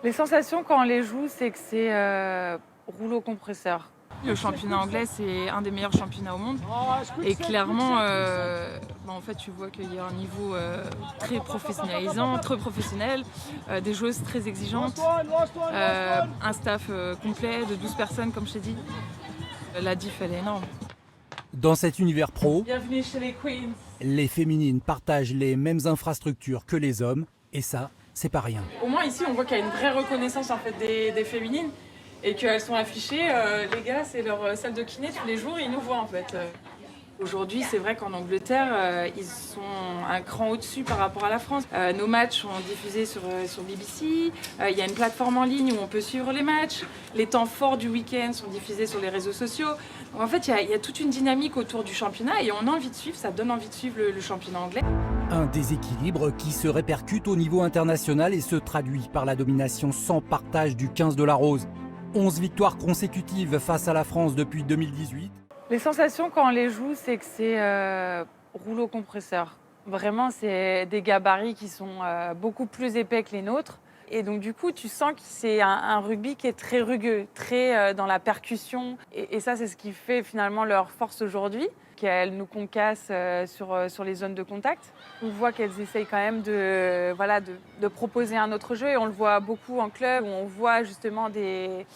Les sensations quand on les joue, c'est que c'est rouleau compresseur. Le championnat anglais, c'est un des meilleurs championnats au monde. Et clairement, en fait, tu vois qu'il y a un niveau très professionnalisant, très professionnel, des joueuses très exigeantes, un staff complet de 12 personnes, comme je t'ai dit. La diff, elle est énorme. Dans cet univers pro, Bienvenue chez les Queens. les féminines partagent les mêmes infrastructures que les hommes, et ça, c'est pas rien. Au moins ici, on voit qu'il y a une vraie reconnaissance en fait des féminines et qu'elles sont affichées. Les gars, c'est leur salle de kiné tous les jours, ils nous voient en fait. Aujourd'hui, c'est vrai qu'en Angleterre, ils sont un cran au-dessus par rapport à la France. Nos matchs sont diffusés sur BBC. Il y a une plateforme en ligne où on peut suivre les matchs. Les temps forts du week-end sont diffusés sur les réseaux sociaux. Donc, en fait, il y a toute une dynamique autour du championnat et on a envie de suivre, ça donne envie de suivre le championnat anglais. Un déséquilibre qui se répercute au niveau international et se traduit par la domination sans partage du 15 de la Rose. 11 victoires consécutives face à la France depuis 2018. Les sensations quand on les joue, c'est que c'est rouleau compresseur. Vraiment, c'est des gabarits qui sont beaucoup plus épais que les nôtres. Et donc du coup, tu sens que c'est un rugby qui est très rugueux, très dans la percussion. Et ça, c'est ce qui fait finalement leur force aujourd'hui, qu'elles nous concassent sur les zones de contact. On voit qu'elles essayent quand même de proposer un autre jeu. Et on le voit beaucoup en club, où on voit justement des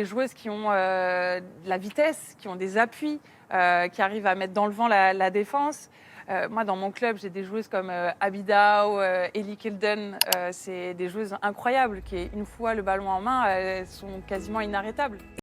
joueuses qui ont de la vitesse, qui ont des appuis, qui arrivent à mettre dans le vent la défense. Moi, dans mon club, j'ai des joueuses comme Abidao, Ellie Kilden. C'est des joueuses incroyables qui, une fois le ballon en main, elles sont quasiment inarrêtables.